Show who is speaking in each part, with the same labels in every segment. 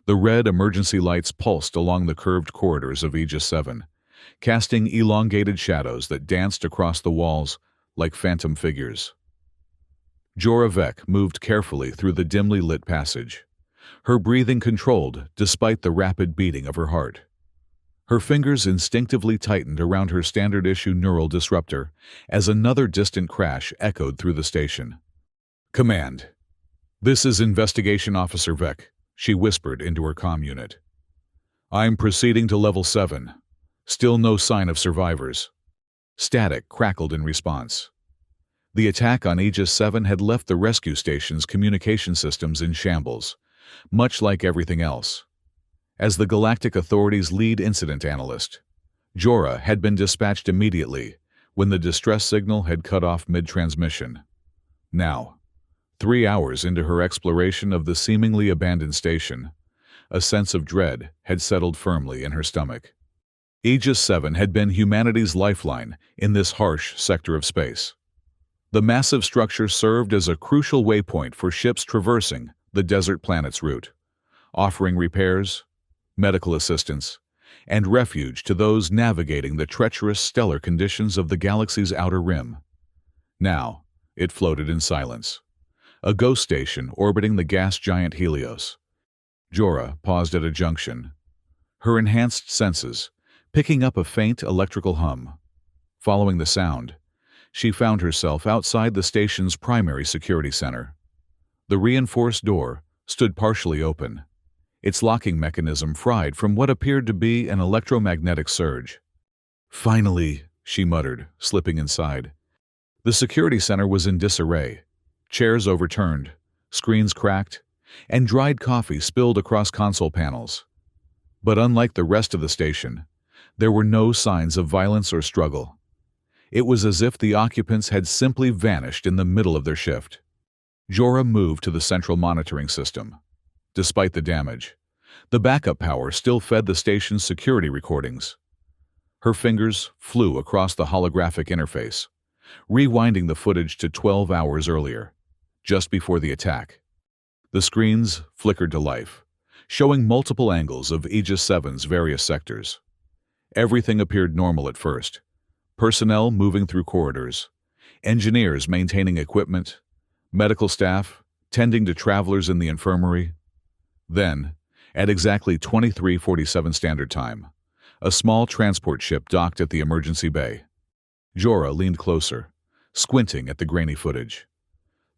Speaker 1: The red emergency lights pulsed along the curved corridors of Aegis 7, casting elongated shadows that danced across the walls like phantom figures. Jorah Vec moved carefully through the dimly lit passage, her breathing controlled despite the rapid beating of her heart. Her fingers instinctively tightened around her standard-issue neural disruptor as another distant crash echoed through the station. "Command. This is Investigation Officer Vec," she whispered into her comm unit. "I'm proceeding to Level 7. Still no sign of survivors." Static crackled in response. The attack on Aegis 7 had left the rescue station's communication systems in shambles, much like everything else. As the Galactic Authority's lead incident analyst, Jorah had been dispatched immediately when the distress signal had cut off mid-transmission. Now, 3 hours into her exploration of the seemingly abandoned station, a sense of dread had settled firmly in her stomach. Aegis 7 had been humanity's lifeline in this harsh sector of space. The massive structure served as a crucial waypoint for ships traversing the desert planet's route, offering repairs, medical assistance, and refuge to those navigating the treacherous stellar conditions of the galaxy's outer rim. Now, it floated in silence, a ghost station orbiting the gas giant Helios. Jorah paused at a junction, her enhanced senses picking up a faint electrical hum. Following the sound, she found herself outside the station's primary security center. The reinforced door stood partially open, its locking mechanism fried from what appeared to be an electromagnetic surge. "Finally," she muttered, slipping inside. The security center was in disarray, chairs overturned, screens cracked, and dried coffee spilled across console panels. But unlike the rest of the station, there were no signs of violence or struggle. It was as if the occupants had simply vanished in the middle of their shift. Jorah moved to the central monitoring system. Despite the damage, the backup power still fed the station's security recordings. Her fingers flew across the holographic interface, rewinding the footage to 12 hours earlier, just before the attack. The screens flickered to life, showing multiple angles of Aegis 7's various sectors. Everything appeared normal at first. Personnel moving through corridors, engineers maintaining equipment, medical staff tending to travelers in the infirmary. Then, at exactly 23:47 Standard Time, a small transport ship docked at the emergency bay. Jorah leaned closer, squinting at the grainy footage.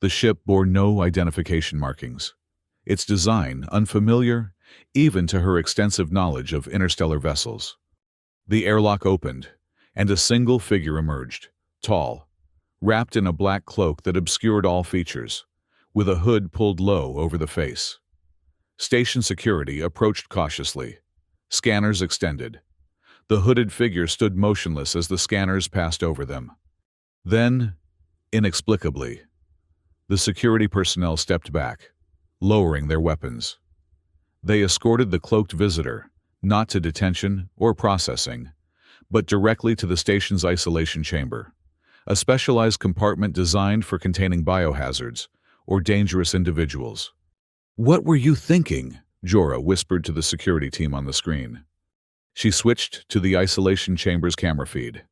Speaker 1: The ship bore no identification markings, its design unfamiliar even to her extensive knowledge of interstellar vessels. The airlock opened, and a single figure emerged, tall, wrapped in a black cloak that obscured all features, with a hood pulled low over the face. Station security approached cautiously, scanners extended. The hooded figure stood motionless as the scanners passed over them. Then, inexplicably, the security personnel stepped back, lowering their weapons. They escorted the cloaked visitor, not to detention or processing, but directly to the station's isolation chamber, a specialized compartment designed for containing biohazards or dangerous individuals. "What were you thinking?" Jorah whispered to the security team on the screen. She switched to the isolation chamber's camera feed.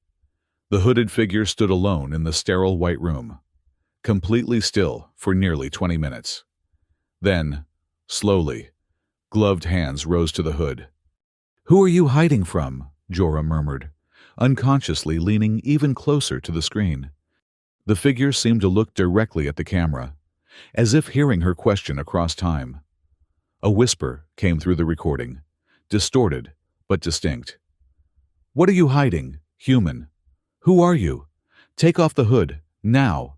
Speaker 1: The hooded figure stood alone in the sterile white room, completely still for nearly 20 minutes. Then, slowly, gloved hands rose to the hood. "Who are you hiding from?" Jorah murmured, unconsciously leaning even closer to the screen. The figure seemed to look directly at the camera, as if hearing her question across time. A whisper came through the recording, distorted but distinct. "What are you hiding, human? Who are you? Take off the hood, now."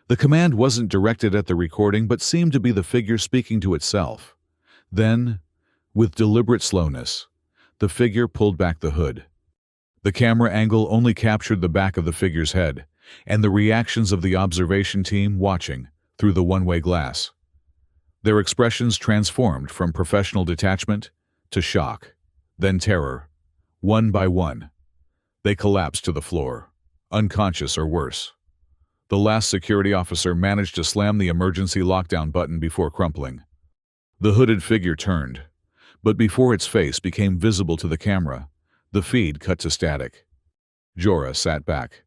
Speaker 1: The command wasn't directed at the recording but seemed to be the figure speaking to itself. Then, with deliberate slowness, the figure pulled back the hood. The camera angle only captured the back of the figure's head and the reactions of the observation team watching through the one-way glass. Their expressions transformed from professional detachment to shock, then terror. One by one, they collapsed to the floor, unconscious or worse. The last security officer managed to slam the emergency lockdown button before crumpling. The hooded figure turned, But before its face became visible to the camera, the feed cut to static. Jorah sat back,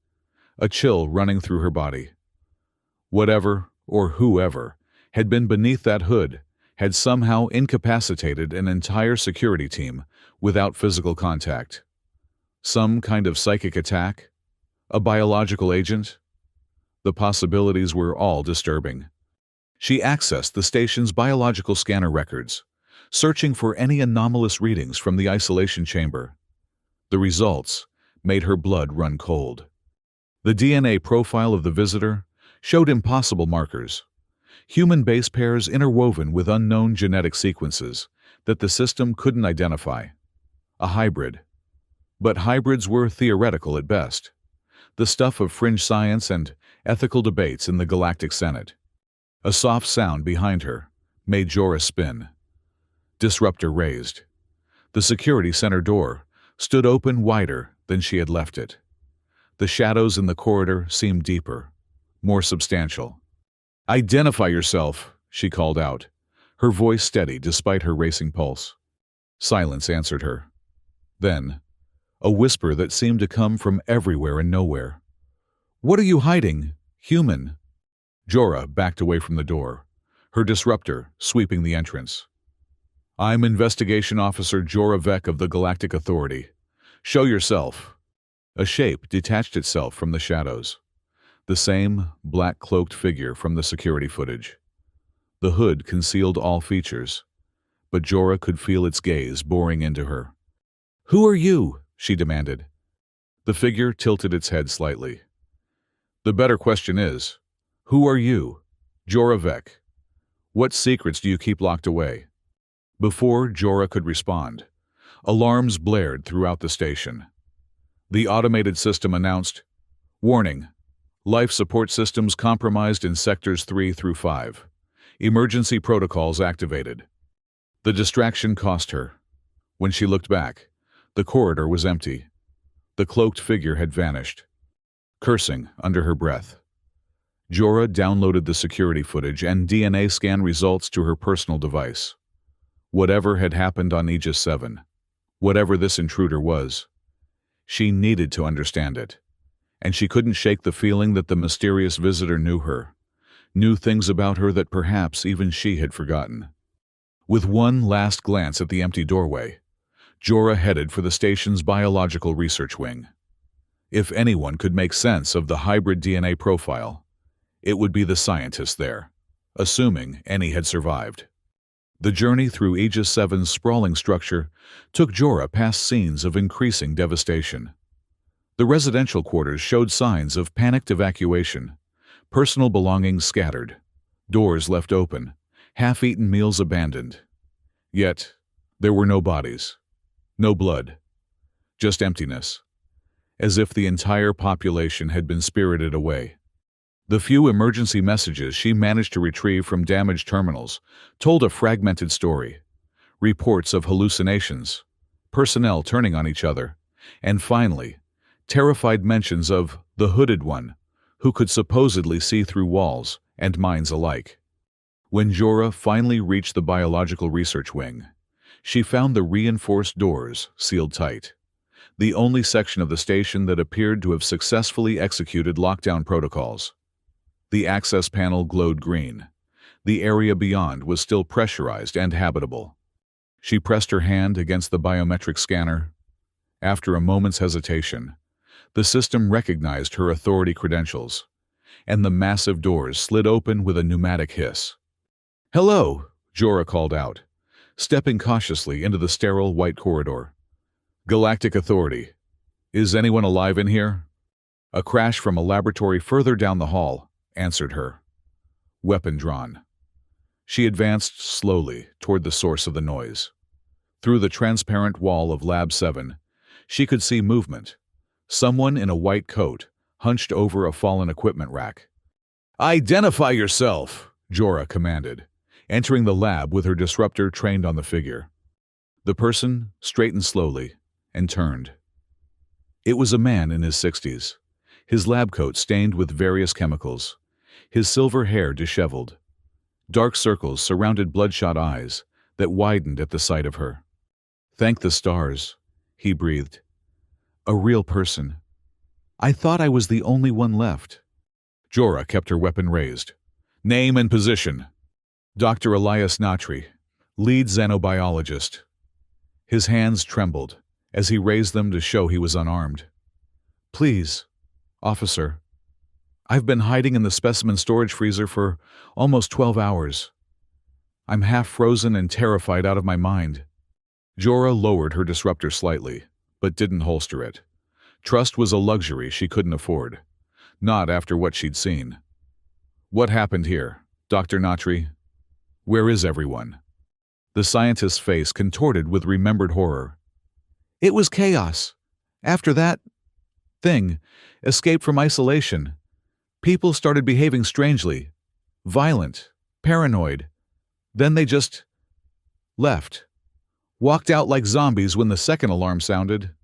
Speaker 1: a chill running through her body. Whatever, or whoever, had been beneath that hood had somehow incapacitated an entire security team without physical contact. Some kind of psychic attack? A biological agent? The possibilities were all disturbing. She accessed the station's biological scanner records, searching for any anomalous readings from the isolation chamber. The results made her blood run cold. The DNA profile of the visitor showed impossible markers, human base pairs interwoven with unknown genetic sequences that the system couldn't identify. A hybrid. But hybrids were theoretical at best, the stuff of fringe science and ethical debates in the Galactic Senate. A soft sound behind her made Jorah spin. Disruptor raised. The security center door stood open wider than she had left it. The shadows in the corridor seemed deeper, more substantial. "Identify yourself," she called out, her voice steady despite her racing pulse. Silence answered her. Then, a whisper that seemed to come from everywhere and nowhere. "What are you hiding, human?" Jorah backed away from the door, her disruptor sweeping the entrance. "I'm Investigation Officer Jorah Vek of the Galactic Authority. Show yourself." A shape detached itself from the shadows. The same black-cloaked figure from the security footage. The hood concealed all features, but Jorah could feel its gaze boring into her. "Who are you?" she demanded. The figure tilted its head slightly. "The better question is, who are you, Jorah Vek? What secrets do you keep locked away?" Before Jorah could respond, alarms blared throughout the station. The automated system announced, "Warning, life support systems compromised in sectors 3 through 5. Emergency protocols activated." The distraction cost her. When she looked back, the corridor was empty. The cloaked figure had vanished. Cursing under her breath, Jorah downloaded the security footage and DNA scan results to her personal device. Whatever had happened on Aegis 7, whatever this intruder was, she needed to understand it. And she couldn't shake the feeling that the mysterious visitor knew her, knew things about her that perhaps even she had forgotten. With one last glance at the empty doorway, Jorah headed for the station's biological research wing. If anyone could make sense of the hybrid DNA profile, it would be the scientists there, assuming any had survived. The journey through Aegis 7's sprawling structure took Jorah past scenes of increasing devastation. The residential quarters showed signs of panicked evacuation, personal belongings scattered, doors left open, half-eaten meals abandoned. Yet, there were no bodies, no blood, just emptiness, as if the entire population had been spirited away. The few emergency messages she managed to retrieve from damaged terminals told a fragmented story, reports of hallucinations, personnel turning on each other, and finally, terrified mentions of the hooded one, who could supposedly see through walls and minds alike. When Jorah finally reached the biological research wing, she found the reinforced doors sealed tight, the only section of the station that appeared to have successfully executed lockdown protocols. The access panel glowed green. The area beyond was still pressurized and habitable. She pressed her hand against the biometric scanner. After a moment's hesitation, the system recognized her authority credentials, and the massive doors slid open with a pneumatic hiss. "Hello," Jorah called out, stepping cautiously into the sterile white corridor. "Galactic Authority. Is anyone alive in here?" A crash from a laboratory further down the hall answered her. Weapon drawn. She advanced slowly toward the source of the noise. Through the transparent wall of Lab 7, she could see movement. Someone in a white coat hunched over a fallen equipment rack. "Identify yourself," Jorah commanded, entering the lab with her disruptor trained on the figure. The person straightened slowly and turned. It was a man in his 60s, his lab coat stained with various chemicals, his silver hair disheveled. Dark circles surrounded bloodshot eyes that widened at the sight of her. Thank the stars, he breathed. A real person. I thought I was the only one left. Jorah kept her weapon raised. Name and position. Dr. Elias Natri, lead xenobiologist. His hands trembled as he raised them to show he was unarmed. Please, officer. I've been hiding in the specimen storage freezer for almost 12 hours. I'm half frozen and terrified out of my mind. Jorah lowered her disruptor slightly, but didn't holster it. Trust was a luxury she couldn't afford. Not after what she'd seen. What happened here, Dr. Natri? Where is everyone? The scientist's face contorted with remembered horror. It was chaos. After that thing, escape from isolation. People started behaving strangely, violent, paranoid. Then they just left. Walked out like zombies when the second alarm sounded.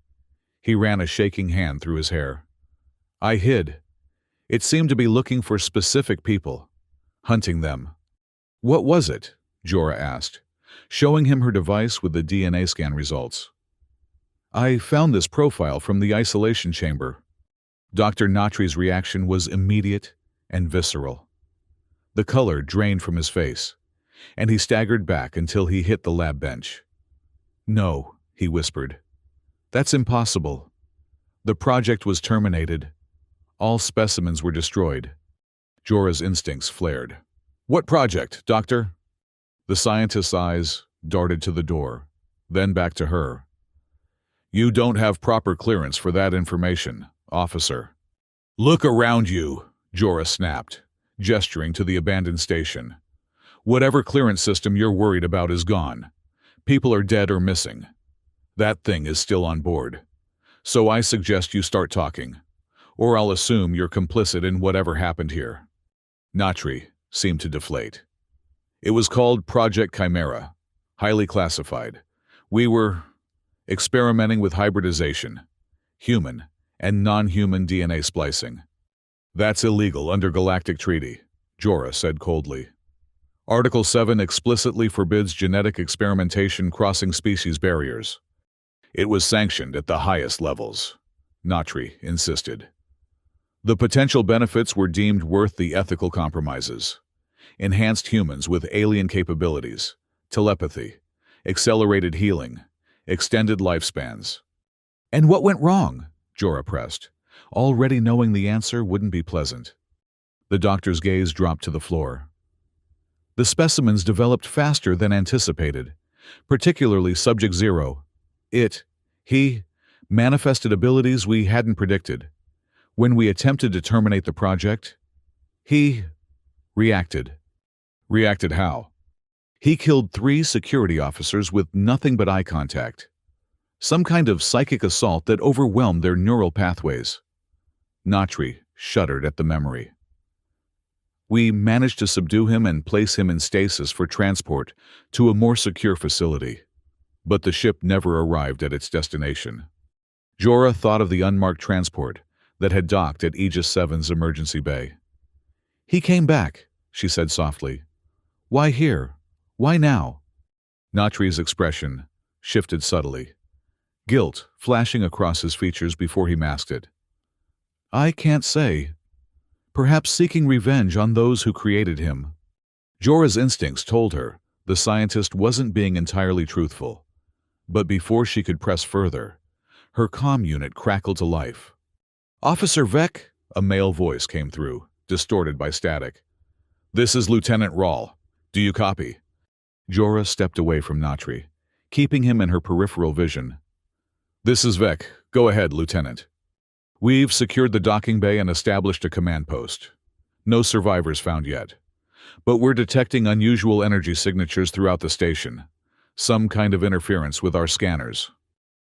Speaker 1: He ran a shaking hand through his hair. I hid. It seemed to be looking for specific people, hunting them. What was it? Jorah asked, showing him her device with the DNA scan results. I found this profile from the isolation chamber. Dr. Natri's reaction was immediate and visceral. The color drained from his face, and he staggered back until he hit the lab bench. No, he whispered. That's impossible. The project was terminated. All specimens were destroyed. Jorah's instincts flared. What project, Doctor? The scientist's eyes darted to the door, then back to her. You don't have proper clearance for that information, officer. Look around you, Jorah snapped, gesturing to the abandoned station. Whatever clearance system you're worried about is gone. People are dead or missing. That thing is still on board. So I suggest you start talking, or I'll assume you're complicit in whatever happened here. Natri seemed to deflate. It was called Project Chimera, highly classified. We were experimenting with hybridization, human and non-human DNA splicing. That's illegal under galactic treaty, Jorah said coldly. Article 7 explicitly forbids genetic experimentation crossing species barriers. It was sanctioned at the highest levels, Natri insisted. The potential benefits were deemed worth the ethical compromises. Enhanced humans with alien capabilities, telepathy, accelerated healing, extended lifespans. And what went wrong? Jorah pressed, already knowing the answer wouldn't be pleasant. The doctor's gaze dropped to the floor. The specimens developed faster than anticipated, particularly Subject Zero. He manifested abilities we hadn't predicted. When we attempted to terminate the project, he reacted. Reacted how? He killed 3 security officers with nothing but eye contact. Some kind of psychic assault that overwhelmed their neural pathways. Natri shuddered at the memory. We managed to subdue him and place him in stasis for transport to a more secure facility. But the ship never arrived at its destination. Jorah thought of the unmarked transport that had docked at Aegis 7's emergency bay. He came back, she said softly. Why here? Why now? Natri's expression shifted subtly, guilt flashing across his features before he masked it. I can't say. Perhaps seeking revenge on those who created him. Jorah's instincts told her the scientist wasn't being entirely truthful. But before she could press further, her comm unit crackled to life. Officer Vec, a male voice came through, distorted by static. This is Lieutenant Rawl. Do you copy? Jorah stepped away from Natri, keeping him in her peripheral vision. This is Vec. Go ahead, Lieutenant. We've secured the docking bay and established a command post. No survivors found yet. But we're detecting unusual energy signatures throughout the station. Some kind of interference with our scanners.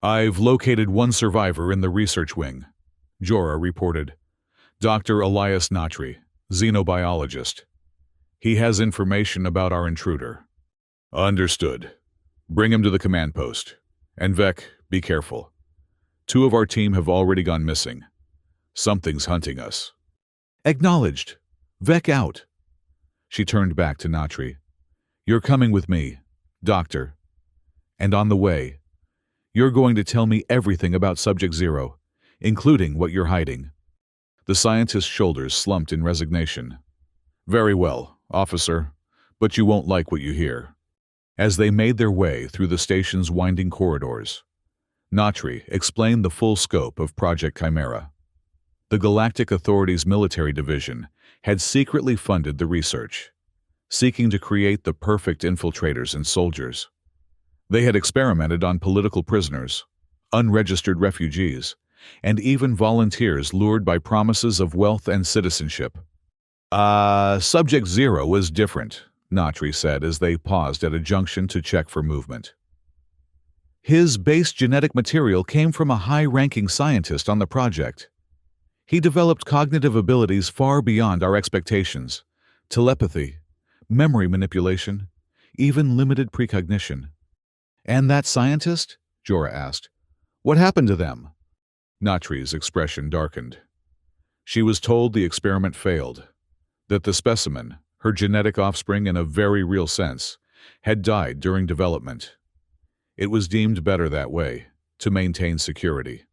Speaker 1: I've located one survivor in the research wing, Jorah reported. Dr. Elias Natri, xenobiologist. He has information about our intruder. Understood. Bring him to the command post. And Vec, be careful. 2 of our team have already gone missing. Something's hunting us. Acknowledged. Vec out. She turned back to Natri. You're coming with me, Doctor. And on the way, You're going to tell me everything about Subject Zero, including what you're hiding." The scientist's shoulders slumped in resignation. "Very well, officer, but you won't like what you hear." As they made their way through the station's winding corridors, Natri explained the full scope of Project Chimera. The Galactic Authority's military division had secretly funded the research, seeking to create the perfect infiltrators and soldiers. They had experimented on political prisoners, unregistered refugees, and even volunteers lured by promises of wealth and citizenship. Subject Zero was different," Natri said as they paused at a junction to check for movement. "His base genetic material came from a high-ranking scientist on the project. He developed cognitive abilities far beyond our expectations: telepathy, memory manipulation, even limited precognition." "And that scientist?" Jorah asked. "What happened to them?" Natri's expression darkened. She was told the experiment failed, that the specimen, her genetic offspring in a very real sense, had died during development. It was deemed better that way, to maintain security.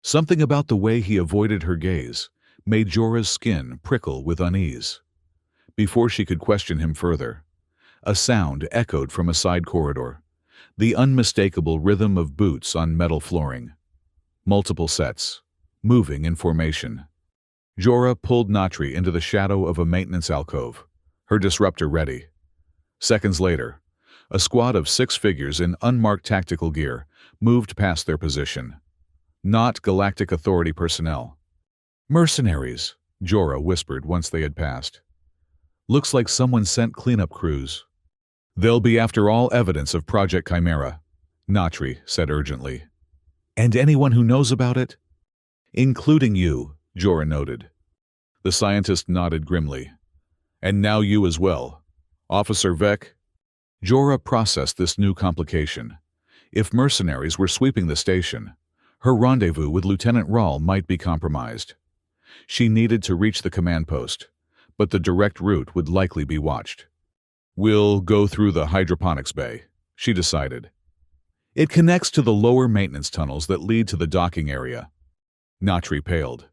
Speaker 1: Something about the way he avoided her gaze made Jorah's skin prickle with unease. Before she could question him further, a sound echoed from a side corridor, the unmistakable rhythm of boots on metal flooring. Multiple sets, moving in formation. Jorah pulled Natri into the shadow of a maintenance alcove, her disruptor ready. Seconds later, a squad of 6 figures in unmarked tactical gear moved past their position. Not Galactic Authority personnel. "Mercenaries," Jorah whispered once they had passed. "Looks like someone sent cleanup crews." "They'll be after all evidence of Project Chimera," Natri said urgently. "And anyone who knows about it?" "Including you," Jorah noted. The scientist nodded grimly. "And now you as well. Officer Vec." Jorah processed this new complication. If mercenaries were sweeping the station, her rendezvous with Lieutenant Rahl might be compromised. She needed to reach the command post, but the direct route would likely be watched. "We'll go through the hydroponics bay," she decided. "It connects to the lower maintenance tunnels that lead to the docking area." Natri paled.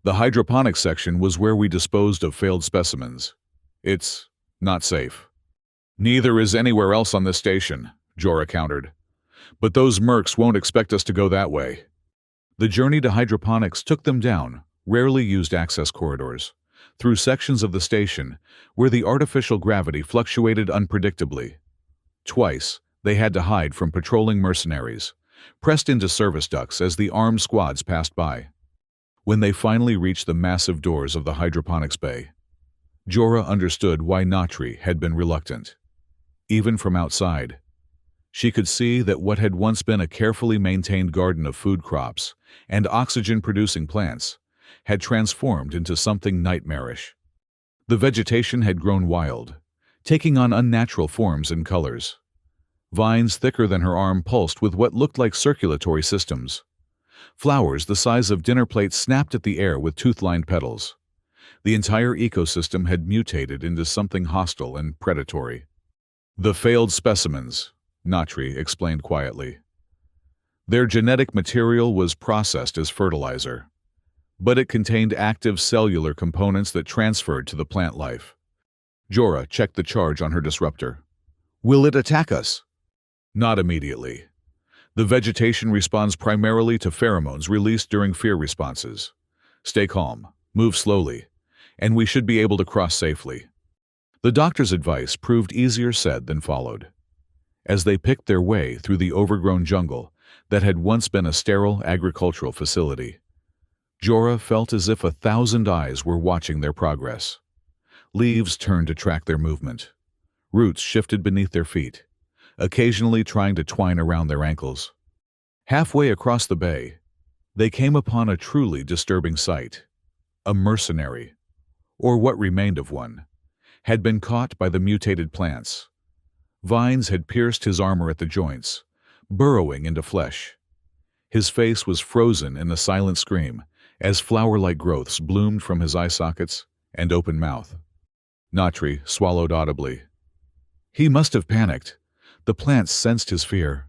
Speaker 1: "The hydroponics section was where we disposed of failed specimens. It's not safe." "Neither is anywhere else on this station," Jorah countered. "But those mercs won't expect us to go that way." The journey to hydroponics took them down rarely used access corridors, through sections of the station where the artificial gravity fluctuated unpredictably. Twice, they had to hide from patrolling mercenaries, pressed into service ducts as the armed squads passed by. When they finally reached the massive doors of the hydroponics bay, Jorah understood why Natri had been reluctant. Even from outside, she could see that what had once been a carefully maintained garden of food crops and oxygen-producing plants had transformed into something nightmarish. The vegetation had grown wild, taking on unnatural forms and colors. Vines thicker than her arm pulsed with what looked like circulatory systems. Flowers the size of dinner plates snapped at the air with tooth-lined petals. The entire ecosystem had mutated into something hostile and predatory. "The failed specimens," Natri explained quietly. "Their genetic material was processed as fertilizer, but it contained active cellular components that transferred to the plant life." Jorah checked the charge on her disruptor. "Will it attack us?" "Not immediately. The vegetation responds primarily to pheromones released during fear responses. Stay calm, move slowly, and we should be able to cross safely." The doctor's advice proved easier said than followed. As they picked their way through the overgrown jungle that had once been a sterile agricultural facility, Jorah felt as if 1,000 eyes were watching their progress. Leaves turned to track their movement. Roots shifted beneath their feet, occasionally trying to twine around their ankles. Halfway across the bay, they came upon a truly disturbing sight. A mercenary, or what remained of one, had been caught by the mutated plants. Vines had pierced his armor at the joints, burrowing into flesh. His face was frozen in a silent scream as flower-like growths bloomed from his eye sockets and open mouth. Natri swallowed audibly. He must have panicked. The plants sensed his fear.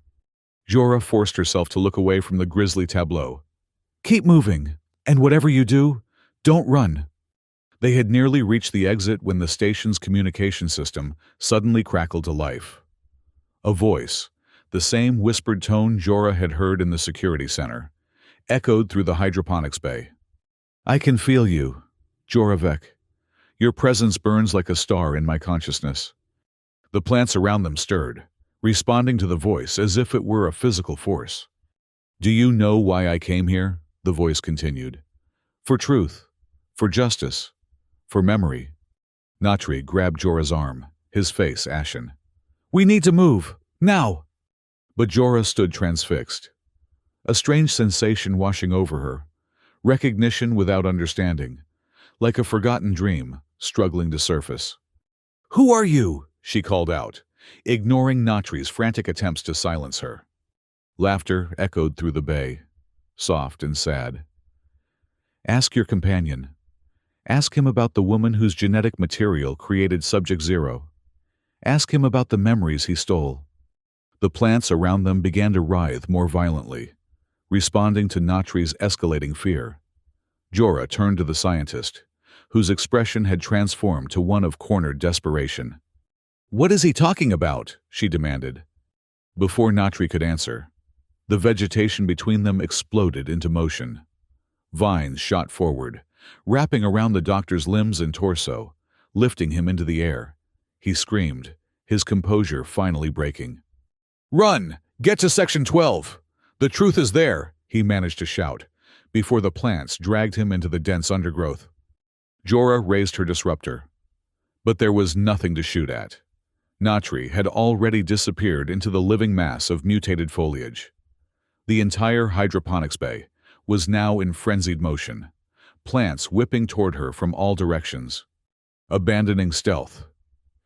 Speaker 1: Jorah forced herself to look away from the grisly tableau. Keep moving, and whatever you do, don't run. They had nearly reached the exit when the station's communication system suddenly crackled to life. A voice, the same whispered tone Jorah had heard in the security center, echoed through the hydroponics bay. I can feel you, Jorah Vek. Your presence burns like a star in my consciousness. The plants around them stirred, responding to the voice as if it were a physical force. Do you know why I came here? The voice continued. For truth, for justice, for memory. Natri grabbed Jorah's arm, his face ashen. We need to move, now! But Jorah stood transfixed. A strange sensation washing over her, recognition without understanding, like a forgotten dream struggling to surface. Who are you? She called out, ignoring Natri's frantic attempts to silence her. Laughter echoed through the bay, soft and sad. Ask your companion. Ask him about the woman whose genetic material created Subject Zero. Ask him about the memories he stole. The plants around them began to writhe more violently, responding to Natri's escalating fear. Jorah turned to the scientist, whose expression had transformed to one of cornered desperation. What is he talking about? She demanded. Before Natri could answer, the vegetation between them exploded into motion. Vines shot forward, wrapping around the doctor's limbs and torso, lifting him into the air. He screamed, his composure finally breaking. Run! Get to Section 12! The truth is there, he managed to shout, before the plants dragged him into the dense undergrowth. Jorah raised her disruptor. But there was nothing to shoot at. Natri had already disappeared into the living mass of mutated foliage. The entire hydroponics bay was now in frenzied motion, plants whipping toward her from all directions. Abandoning stealth,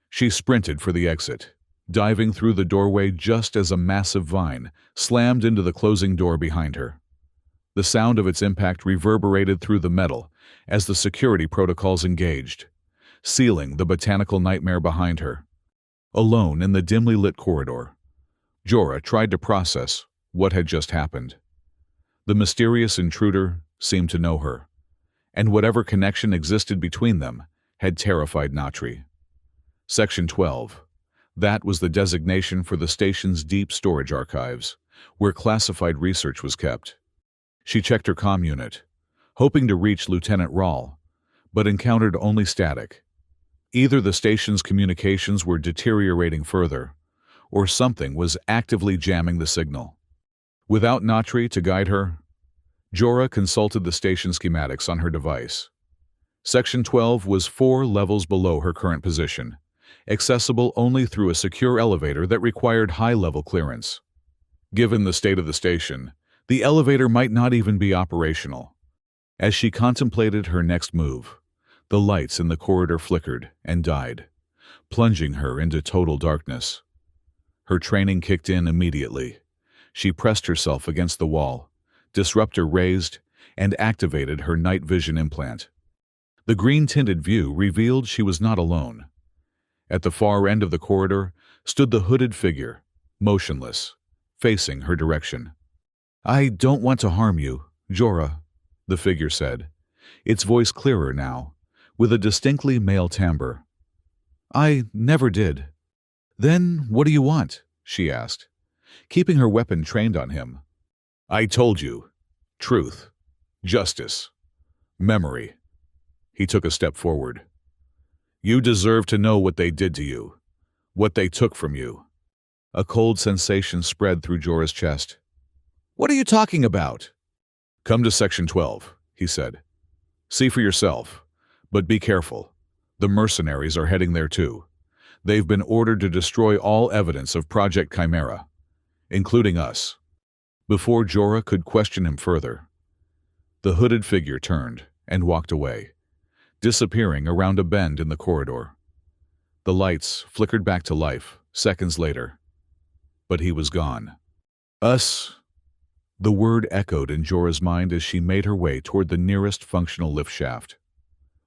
Speaker 1: she sprinted for the exit, diving through the doorway just as a massive vine slammed into the closing door behind her. The sound of its impact reverberated through the metal as the security protocols engaged, sealing the botanical nightmare behind her. Alone in the dimly lit corridor, Jorah tried to process what had just happened. The mysterious intruder seemed to know her, and whatever connection existed between them had terrified Natri. Section 12. That was the designation for the station's deep storage archives, where classified research was kept. She checked her comm unit, hoping to reach Lieutenant Rahl, but encountered only static. Either the station's communications were deteriorating further, or something was actively jamming the signal. Without Natri to guide her, Jorah consulted the station schematics on her device. Section 12 was 4 levels below her current position, accessible only through a secure elevator that required high-level clearance. Given the state of the station, the elevator might not even be operational. As she contemplated her next move, the lights in the corridor flickered and died, plunging her into total darkness. Her training kicked in immediately. She pressed herself against the wall, disruptor raised, and activated her night vision implant. The green-tinted view revealed she was not alone. At the far end of the corridor stood the hooded figure, motionless, facing her direction. I don't want to harm you, Jorah, the figure said, its voice clearer now, with a distinctly male timbre. I never did. Then what do you want? She asked, keeping her weapon trained on him. I told you. Truth. Justice. Memory. He took a step forward. You deserve to know what they did to you, what they took from you. A cold sensation spread through Jorah's chest. What are you talking about? Come to Section 12, he said. See for yourself, but be careful. The mercenaries are heading there too. They've been ordered to destroy all evidence of Project Chimera, including us. Before Jorah could question him further, the hooded figure turned and walked away, disappearing around a bend in the corridor. The lights flickered back to life seconds later, but he was gone. Us? The word echoed in Jorah's mind as she made her way toward the nearest functional lift shaft.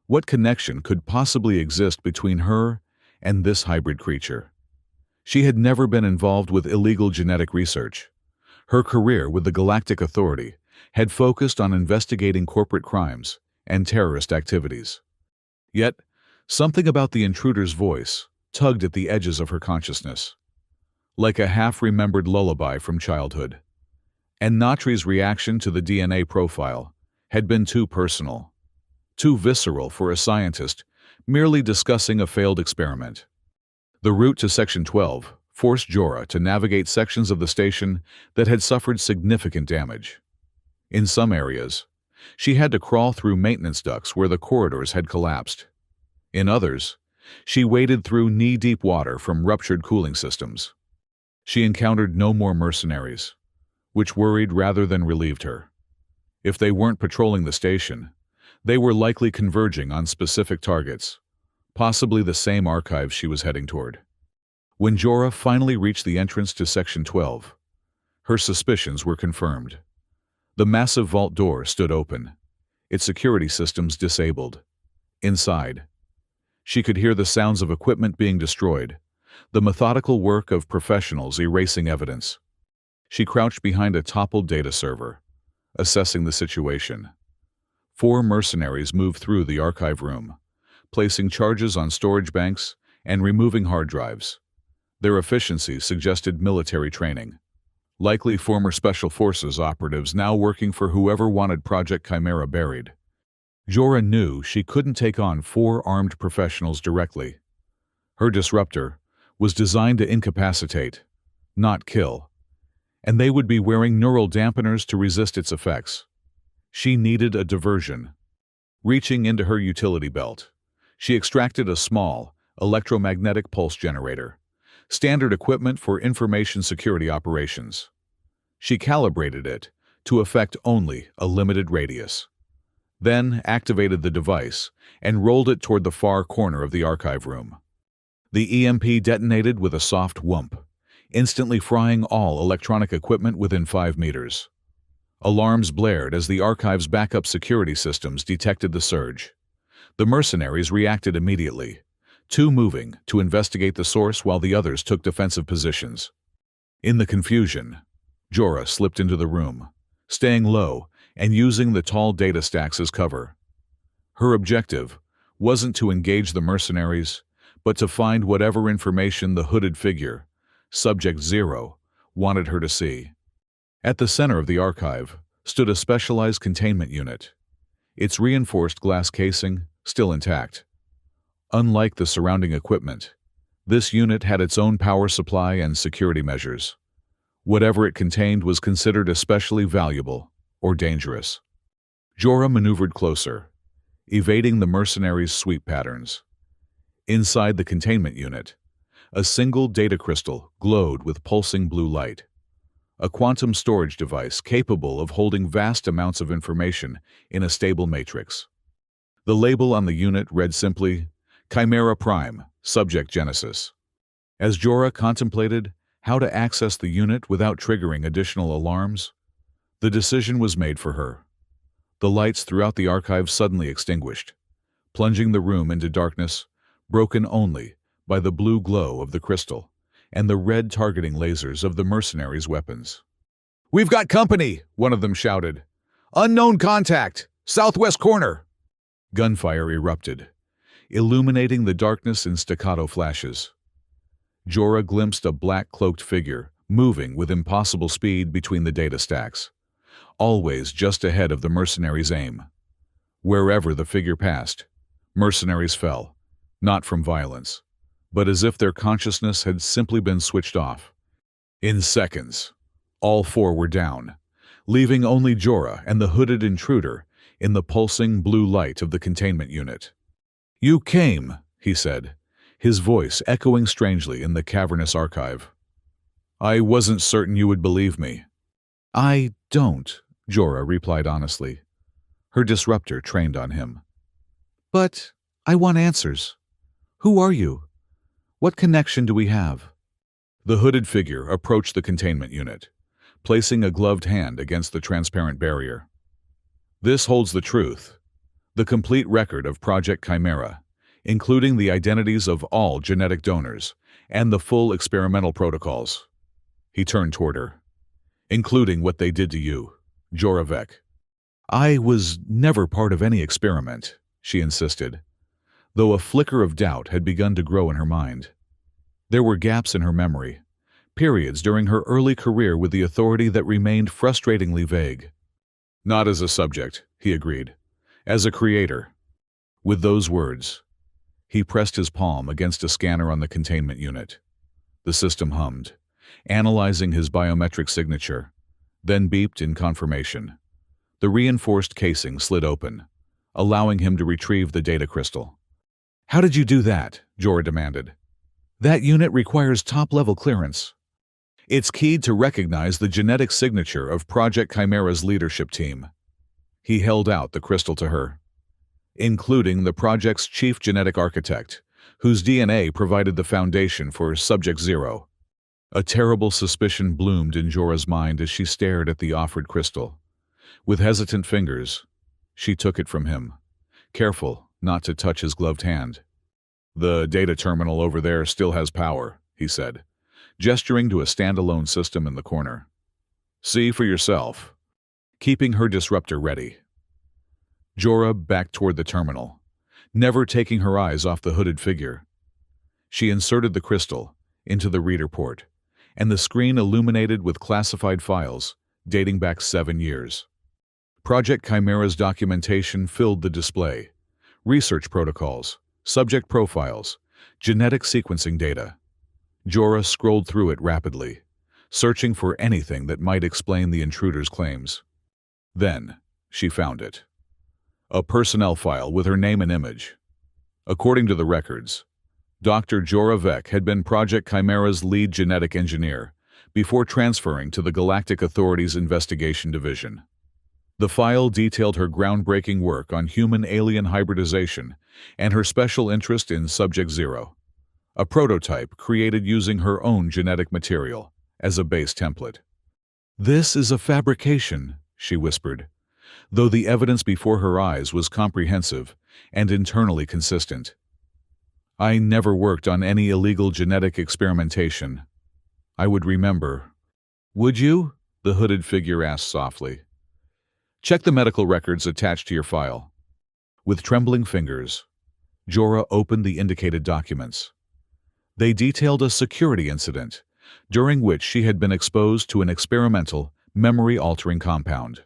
Speaker 1: What connection could possibly exist between her and this hybrid creature? She had never been involved with illegal genetic research, Her career with the Galactic Authority had focused on investigating corporate crimes and terrorist activities. Yet, something about the intruder's voice tugged at the edges of her consciousness, like a half-remembered lullaby from childhood. And Natri's reaction to the DNA profile had been too personal, too visceral for a scientist merely discussing a failed experiment. The route to Section 12 forced Jorah to navigate sections of the station that had suffered significant damage. In some areas, she had to crawl through maintenance ducts where the corridors had collapsed. In others, she waded through knee-deep water from ruptured cooling systems. She encountered no more mercenaries, which worried rather than relieved her. If they weren't patrolling the station, they were likely converging on specific targets, possibly the same archives she was heading toward. When Jorah finally reached the entrance to Section 12, her suspicions were confirmed. The massive vault door stood open, its security systems disabled. Inside, she could hear the sounds of equipment being destroyed, the methodical work of professionals erasing evidence. She crouched behind a toppled data server, assessing the situation. 4 mercenaries moved through the archive room, placing charges on storage banks and removing hard drives. Their efficiency suggested military training, likely former Special Forces operatives now working for whoever wanted Project Chimera buried. Jorah knew she couldn't take on 4 armed professionals directly. Her disruptor was designed to incapacitate, not kill, and they would be wearing neural dampeners to resist its effects. She needed a diversion. Reaching into her utility belt, she extracted a small, electromagnetic pulse generator, standard equipment for information security operations. She calibrated it to affect only a limited radius, then activated the device and rolled it toward the far corner of the archive room. The EMP detonated with a soft whoomp, instantly frying all electronic equipment within 5 meters. Alarms blared as the archive's backup security systems detected the surge. The mercenaries reacted immediately, 2 moving to investigate the source while the others took defensive positions. In the confusion, Jorah slipped into the room, staying low and using the tall data stacks as cover. Her objective wasn't to engage the mercenaries, but to find whatever information the hooded figure, Subject 0, wanted her to see. At the center of the archive stood a specialized containment unit, its reinforced glass casing still intact. Unlike the surrounding equipment, this unit had its own power supply and security measures. Whatever it contained was considered especially valuable or dangerous. Jorah maneuvered closer, evading the mercenaries' sweep patterns. Inside the containment unit, a single data crystal glowed with pulsing blue light, a quantum storage device capable of holding vast amounts of information in a stable matrix. The label on the unit read simply, Chimera Prime, Subject Genesis. As Jorah contemplated how to access the unit without triggering additional alarms, the decision was made for her. The lights throughout the archive suddenly extinguished, plunging the room into darkness, broken only by the blue glow of the crystal and the red targeting lasers of the mercenaries' weapons. "We've got company!" one of them shouted. "Unknown contact! Southwest corner!" Gunfire erupted, illuminating the darkness in staccato flashes. Jorah glimpsed a black-cloaked figure moving with impossible speed between the data stacks, always just ahead of the mercenaries' aim. Wherever the figure passed, mercenaries fell, not from violence, but as if their consciousness had simply been switched off. In seconds, all 4 were down, leaving only Jorah and the hooded intruder in the pulsing blue light of the containment unit. "You came," he said, his voice echoing strangely in the cavernous archive. "I wasn't certain you would believe me." "I don't," Jorah replied honestly, her disruptor trained on him. "But I want answers. Who are you? What connection do we have?" The hooded figure approached the containment unit, placing a gloved hand against the transparent barrier. "This holds the truth, the complete record of Project Chimera, including the identities of all genetic donors and the full experimental protocols." He turned toward her. including what they did to you, Joravec. I was never part of any experiment, she insisted, though a flicker of doubt had begun to grow in her mind. There were gaps in her memory, periods during her early career with the authority that remained frustratingly vague. Not as a subject, he agreed. As a creator. With those words, he pressed his palm against a scanner on the containment unit. The system hummed, analyzing his biometric signature, then beeped in confirmation. The reinforced casing slid open, allowing him to retrieve the data crystal. How did you do that? Jorah demanded. That unit requires top-level clearance. It's keyed to recognize the genetic signature of Project Chimera's leadership team. He held out the crystal to her, including the project's chief genetic architect, whose DNA provided the foundation for Subject Zero. A terrible suspicion bloomed in Jorah's mind as she stared at the offered crystal. With hesitant fingers, she took it from him, careful not to touch his gloved hand. The data terminal over there still has power, he said, gesturing to a standalone system in the corner. See for yourself, keeping her disruptor ready. Jorah backed toward the terminal, never taking her eyes off the hooded figure. She inserted the crystal into the reader port, and the screen illuminated with classified files dating back 7 years. Project Chimera's documentation filled the display. Research protocols, subject profiles, genetic sequencing data. Jorah scrolled through it rapidly, searching for anything that might explain the intruder's claims. Then, she found it. A personnel file with her name and image. According to the records, Dr. Jorah Vec had been Project Chimera's lead genetic engineer before transferring to the Galactic Authority's Investigation Division. The file detailed her groundbreaking work on human-alien hybridization and her special interest in Subject Zero, a prototype created using her own genetic material as a base template. This is a fabrication, she whispered, though the evidence before her eyes was comprehensive and internally consistent. I never worked on any illegal genetic experimentation. I would remember. Would you? The hooded figure asked softly. Check the medical records attached to your file. With trembling fingers, Jorah opened the indicated documents. They detailed a security incident, during which she had been exposed to an experimental, memory-altering compound.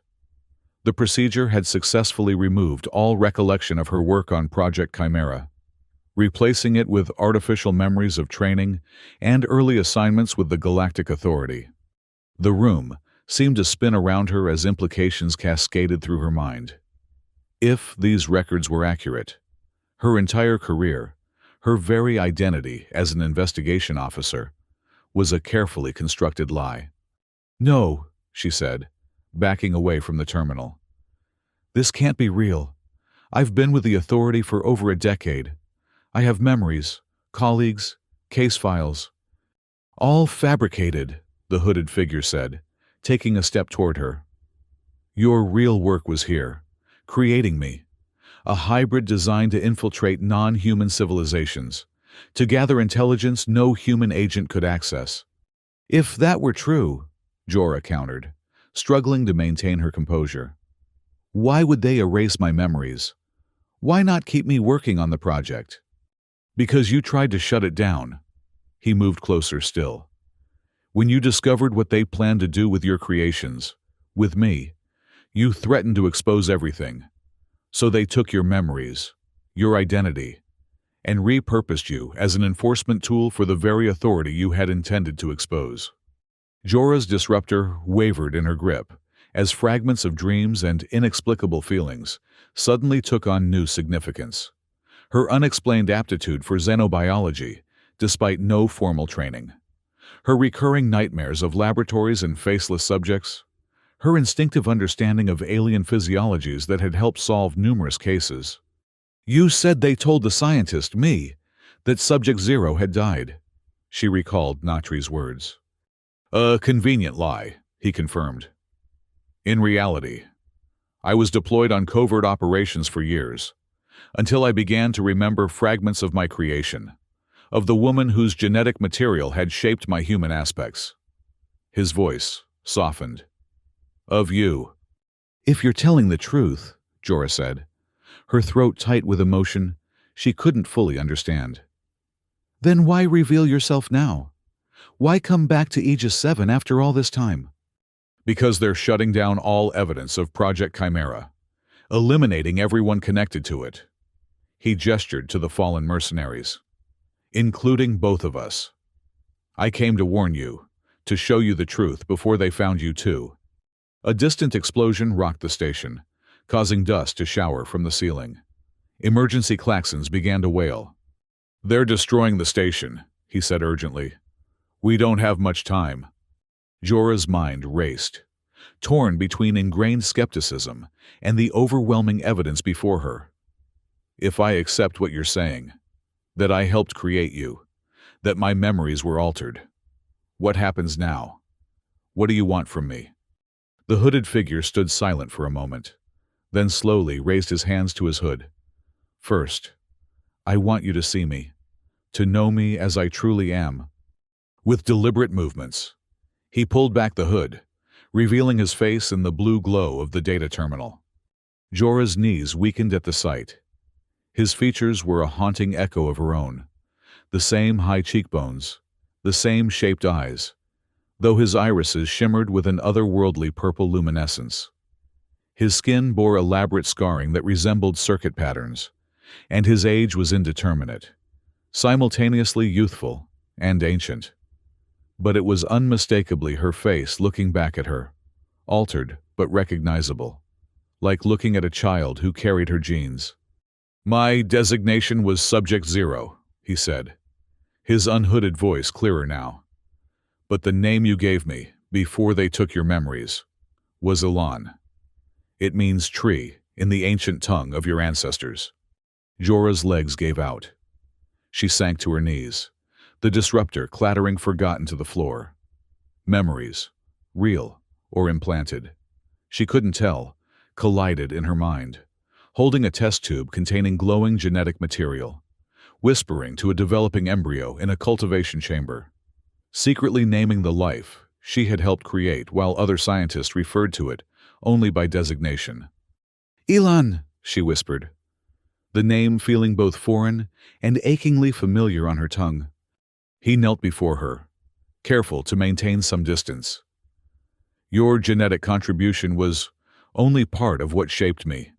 Speaker 1: The procedure had successfully removed all recollection of her work on Project Chimera, replacing it with artificial memories of training and early assignments with the Galactic Authority. The room seemed to spin around her as implications cascaded through her mind. If these records were accurate, her entire career, her very identity as an investigation officer, was a carefully constructed lie. No, she said, backing away from the terminal. This can't be real. I've been with the Authority for over a decade. I have memories, colleagues, case files. All fabricated, the hooded figure said, taking a step toward her. Your real work was here, creating me, a hybrid designed to infiltrate non-human civilizations, to gather intelligence no human agent could access. If that were true, Jorah countered, struggling to maintain her composure, why would they erase my memories? Why not keep me working on the project? Because you tried to shut it down. He moved closer still. When you discovered what they planned to do with your creations, with me, you threatened to expose everything. So they took your memories, your identity, and repurposed you as an enforcement tool for the very authority you had intended to expose. Jorah's disruptor wavered in her grip as fragments of dreams and inexplicable feelings suddenly took on new significance. Her unexplained aptitude for xenobiology, despite no formal training. Her recurring nightmares of laboratories and faceless subjects. Her instinctive understanding of alien physiologies that had helped solve numerous cases. You said they told the scientist, me, that Subject Zero had died. She recalled Natri's words. A convenient lie, he confirmed. In reality, I was deployed on covert operations for years, until I began to remember fragments of my creation, of the woman whose genetic material had shaped my human aspects. His voice softened. Of you.
Speaker 2: If you're telling the truth, Jorah said, her throat tight with emotion she couldn't fully understand. Then why reveal yourself now? Why come back to Aegis 7 after all this time?
Speaker 1: Because they're shutting down all evidence of Project Chimera, eliminating everyone connected to it. He gestured to the fallen mercenaries, including both of us. I came to warn you, to show you the truth before they found you too. A distant explosion rocked the station, causing dust to shower from the ceiling. Emergency klaxons began to wail. They're destroying the station, he said urgently. We don't have much time. Jorah's mind raced, torn between ingrained skepticism and the overwhelming evidence before her. If I accept what you're saying, that I helped create you, that my memories were altered, what happens now? What do you want from me? The hooded figure stood silent for a moment, then slowly raised his hands to his hood. First, I want you to see me, to know me as I truly am. With deliberate movements, he pulled back the hood, revealing his face in the blue glow of the data terminal. Jorah's knees weakened at the sight. His features were a haunting echo of her own, the same high cheekbones, the same shaped eyes, though his irises shimmered with an otherworldly purple luminescence. His skin bore elaborate scarring that resembled circuit patterns, and his age was indeterminate, simultaneously youthful and ancient. But it was unmistakably her face looking back at her, altered but recognizable, like looking at a child who carried her genes. My designation was Subject Zero, he said, his unhooded voice clearer now. But the name you gave me, before they took your memories, was Elan. It means tree in the ancient tongue of your ancestors. Jorah's legs gave out. She sank to her knees, the disruptor clattering forgotten to the floor. Memories, real or implanted. She couldn't tell, collided in her mind, holding a test tube containing glowing genetic material, whispering to a developing embryo in a cultivation chamber, secretly naming the life she had helped create while other scientists referred to it only by designation.
Speaker 2: Elan,
Speaker 1: she whispered, the name feeling both foreign and achingly familiar on her tongue. He knelt before her, careful to maintain some distance. Your genetic contribution was only part of what shaped me.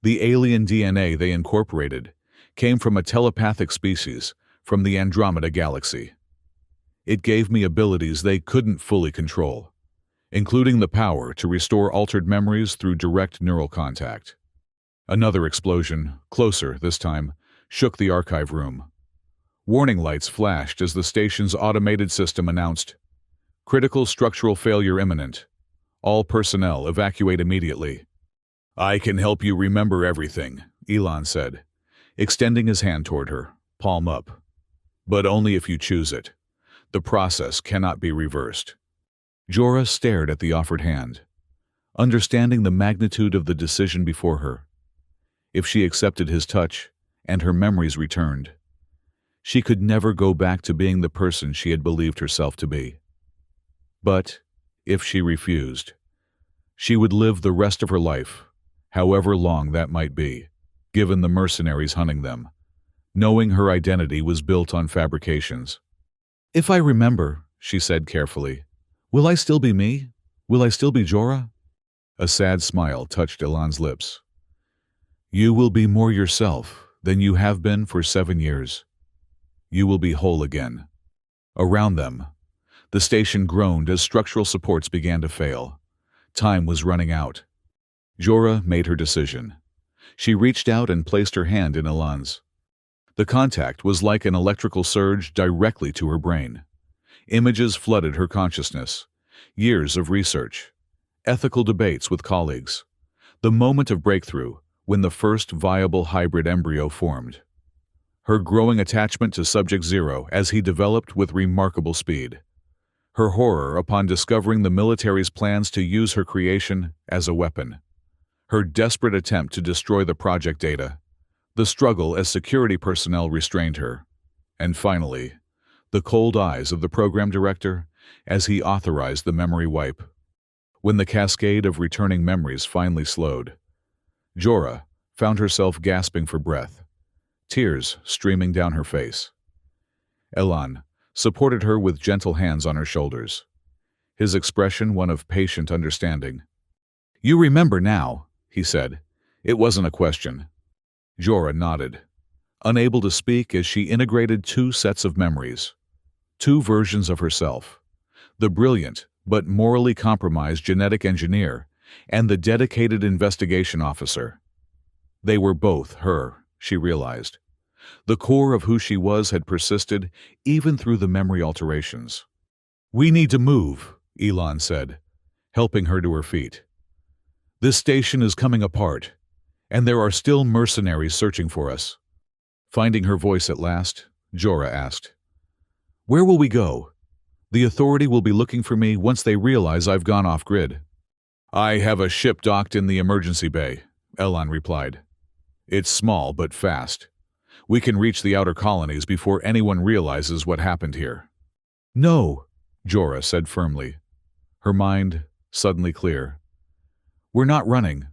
Speaker 1: The alien DNA they incorporated came from a telepathic species from the Andromeda Galaxy. It gave me abilities they couldn't fully control, including the power to restore altered memories through direct neural contact. Another explosion, closer this time, shook the archive room. Warning lights flashed as the station's automated system announced, "Critical structural failure imminent. All personnel evacuate immediately." I can help you remember everything, Elan said, extending his hand toward her, palm up. But only if you choose it. The process cannot be reversed. Jorah stared at the offered hand, understanding the magnitude of the decision before her. If she accepted his touch, and her memories returned, she could never go back to being the person she had believed herself to be. But if she refused, she would live the rest of her life, however long that might be, given the mercenaries hunting them, knowing her identity was built on fabrications.
Speaker 2: If I remember, she said carefully, will I still be me? Will I still be Jorah?
Speaker 1: A sad smile touched Elan's lips. You will be more yourself than you have been for 7 years. You will be whole again. Around them, the station groaned as structural supports began to fail. Time was running out. Jorah made her decision. She reached out and placed her hand in Elan's. The contact was like an electrical surge directly to her brain. Images flooded her consciousness. Years of research, ethical debates with colleagues, the moment of breakthrough when the first viable hybrid embryo formed. Her growing attachment to Subject Zero as he developed with remarkable speed. Her horror upon discovering the military's plans to use her creation as a weapon. Her desperate attempt to destroy the project data. The struggle as security personnel restrained her. And finally, the cold eyes of the program director as he authorized the memory wipe. When the cascade of returning memories finally slowed, Jorah found herself gasping for breath, tears streaming down her face. Elan supported her with gentle hands on her shoulders, his expression one of patient understanding. "You remember now," he said. It wasn't a question. Jorah nodded, unable to speak as she integrated two sets of memories, two versions of herself, the brilliant but morally compromised genetic engineer and the dedicated investigation officer. They were both her, she realized. The core of who she was had persisted even through the memory alterations. "We need to move," Elan said, helping her to her feet. "This station is coming apart, and there are still mercenaries searching for us." Finding her voice at last, Jorah asked, "Where will we go? The Authority will be looking for me once they realize I've gone off-grid." "I have a ship docked in the emergency bay," Elan replied. "It's small but fast. We can reach the outer colonies before anyone realizes what happened here." "No," Jorah said firmly, her mind suddenly clear. "We're not running.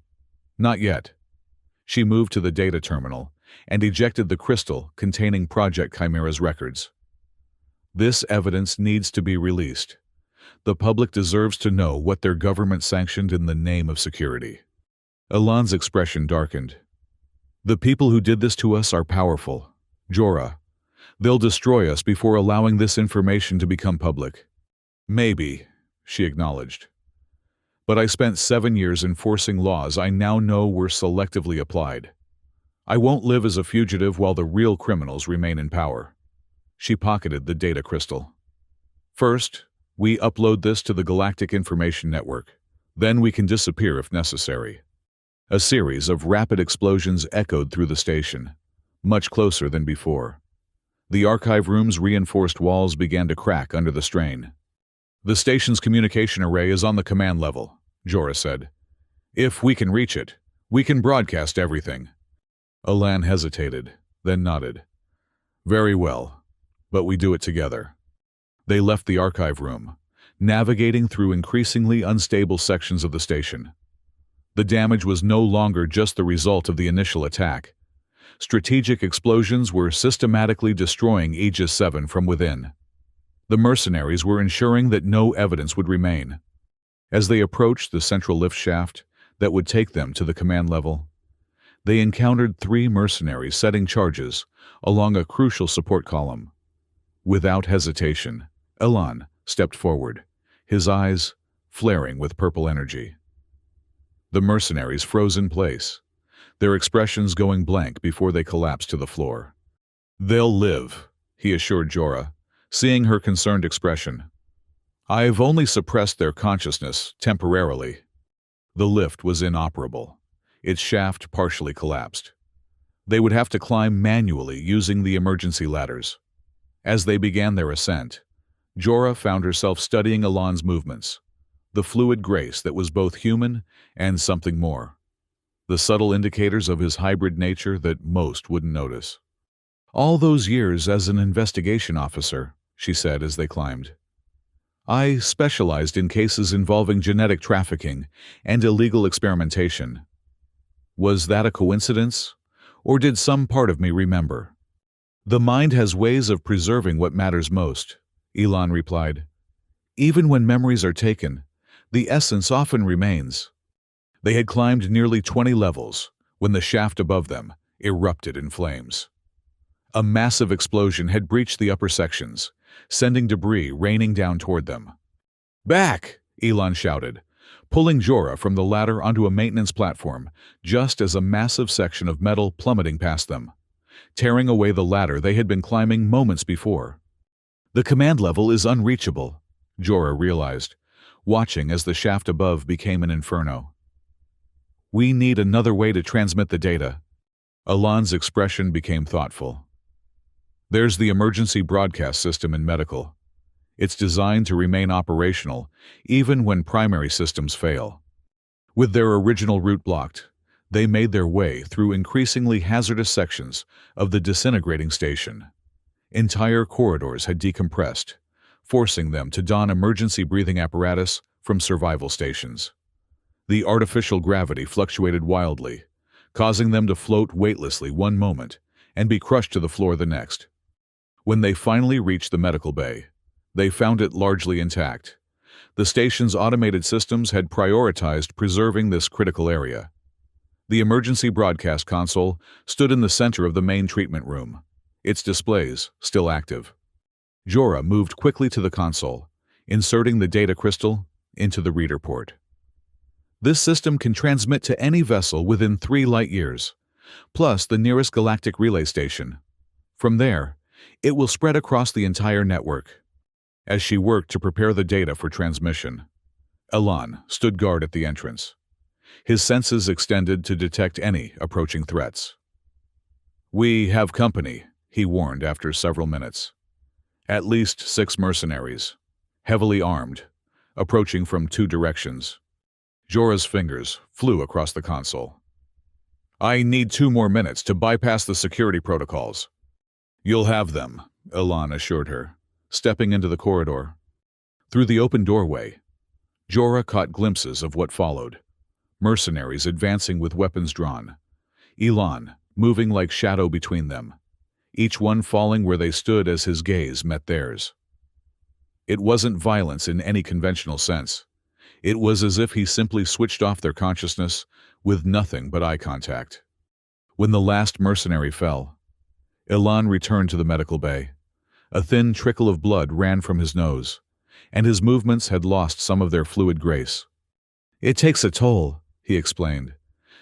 Speaker 1: Not yet." She moved to the data terminal and ejected the crystal containing Project Chimera's records. "This evidence needs to be released. The public deserves to know what their government sanctioned in the name of security." Elan's expression darkened. "The people who did this to us are powerful. Jorah, they'll destroy us before allowing this information to become public." "Maybe," she acknowledged. "But I spent 7 years enforcing laws I now know were selectively applied. I won't live as a fugitive while the real criminals remain in power." She pocketed the data crystal. "First, we upload this to the Galactic Information Network. Then we can disappear if necessary." A series of rapid explosions echoed through the station, much closer than before. The archive room's reinforced walls began to crack under the strain. "The station's communication array is on the command level," Jorah said. "If we can reach it, we can broadcast everything." Elan hesitated, then nodded. "Very well, but we do it together." They left the archive room, navigating through increasingly unstable sections of the station. The damage was no longer just the result of the initial attack. Strategic explosions were systematically destroying Aegis 7 from within. The mercenaries were ensuring that no evidence would remain. As they approached the central lift shaft that would take them to the command level, they encountered 3 mercenaries setting charges along a crucial support column. Without hesitation, Elan stepped forward, his eyes flaring with purple energy. The mercenaries froze in place, their expressions going blank before they collapsed to the floor. "They'll live," he assured Jorah, seeing her concerned expression. "I've only suppressed their consciousness temporarily." The lift was inoperable, its shaft partially collapsed. They would have to climb manually using the emergency ladders. As they began their ascent, Jorah found herself studying Elan's movements, the fluid grace that was both human and something more, the subtle indicators of his hybrid nature that most wouldn't notice. "All those years as an investigation officer," she said as they climbed, "I specialized in cases involving genetic trafficking and illegal experimentation. Was that a coincidence, or did some part of me remember?" "The mind has ways of preserving what matters most," Elan replied. "Even when memories are taken, the essence often remains." They had climbed nearly 20 levels when the shaft above them erupted in flames. A massive explosion had breached the upper sections, sending debris raining down toward them. "Back!" Elan shouted, pulling Jorah from the ladder onto a maintenance platform just as a massive section of metal plummeting past them, tearing away the ladder they had been climbing moments before. "The command level is unreachable," Jorah realized, watching as the shaft above became an inferno. "We need another way to transmit the data." Elan's expression became thoughtful. "There's the emergency broadcast system in medical. It's designed to remain operational even when primary systems fail." With their original route blocked, they made their way through increasingly hazardous sections of the disintegrating station. Entire corridors had decompressed, forcing them to don emergency breathing apparatus from survival stations. The artificial gravity fluctuated wildly, causing them to float weightlessly one moment and be crushed to the floor the next. When they finally reached the medical bay, they found it largely intact. The station's automated systems had prioritized preserving this critical area. The emergency broadcast console stood in the center of the main treatment room, its displays still active. Jorah moved quickly to the console, inserting the data crystal into the reader port. This system can transmit to any vessel within 3 light-years, plus the nearest galactic relay station. From there, it will spread across the entire network. As she worked to prepare the data for transmission, Elan stood guard at the entrance. His senses extended to detect any approaching threats. "We have company," he warned after several minutes. "At least 6 mercenaries, heavily armed, approaching from 2 directions." Jorah's fingers flew across the console. "I need 2 more minutes to bypass the security protocols." "You'll have them," Elan assured her, stepping into the corridor. Through the open doorway, Jorah caught glimpses of what followed. Mercenaries advancing with weapons drawn. Elan moving like shadow between them, each one falling where they stood as his gaze met theirs. It wasn't violence in any conventional sense. It was as if he simply switched off their consciousness with nothing but eye contact. When the last mercenary fell, Elan returned to the medical bay. A thin trickle of blood ran from his nose, and his movements had lost some of their fluid grace. "It takes a toll," he explained,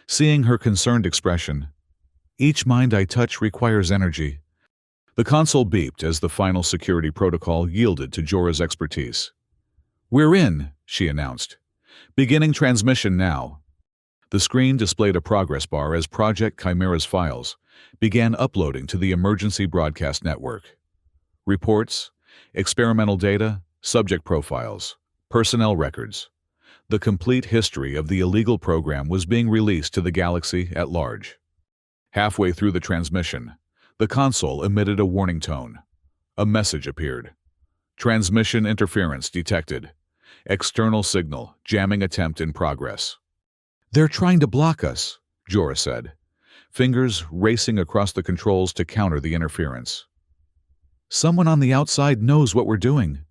Speaker 1: seeing her concerned expression. "Each mind I touch requires energy." The console beeped as the final security protocol yielded to Jorah's expertise. "We're in," she announced. "Beginning transmission now." The screen displayed a progress bar as Project Chimera's files began uploading to the emergency broadcast network. Reports, experimental data, subject profiles, personnel records. The complete history of the illegal program was being released to the galaxy at large. Halfway through the transmission, the console emitted a warning tone. A message appeared. "Transmission interference detected. External signal jamming attempt in progress." "They're trying to block us," Jorah said, fingers racing across the controls to counter the interference. "Someone on the outside knows what we're doing."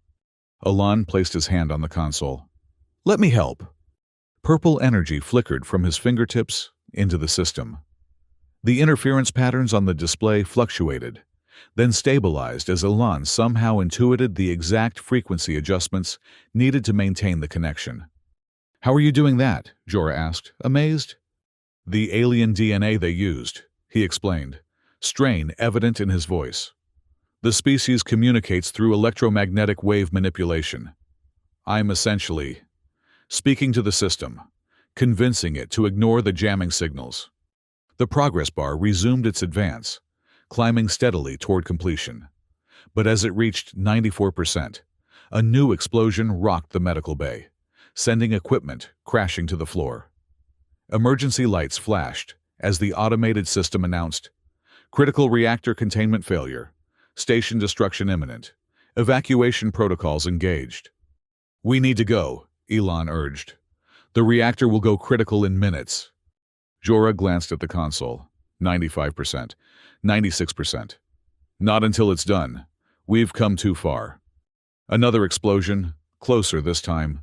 Speaker 1: Elan placed his hand on the console. "Let me help." Purple energy flickered from his fingertips into the system. The interference patterns on the display fluctuated, then stabilized as Elan somehow intuited the exact frequency adjustments needed to maintain the connection. "How are you doing that?" Jorah asked, amazed. "The alien DNA they used," he explained, strain evident in his voice. "The species communicates through electromagnetic wave manipulation. I'm essentially speaking to the system, convincing it to ignore the jamming signals." The progress bar resumed its advance, climbing steadily toward completion. But as it reached 94%, a new explosion rocked the medical bay, sending equipment crashing to the floor. Emergency lights flashed as the automated system announced, "Critical reactor containment failure. Station destruction imminent. Evacuation protocols engaged." "We need to go," Elan urged. "The reactor will go critical in minutes." Jorah glanced at the console. 95%. 96%. "Not until it's done. We've come too far." Another explosion, closer this time,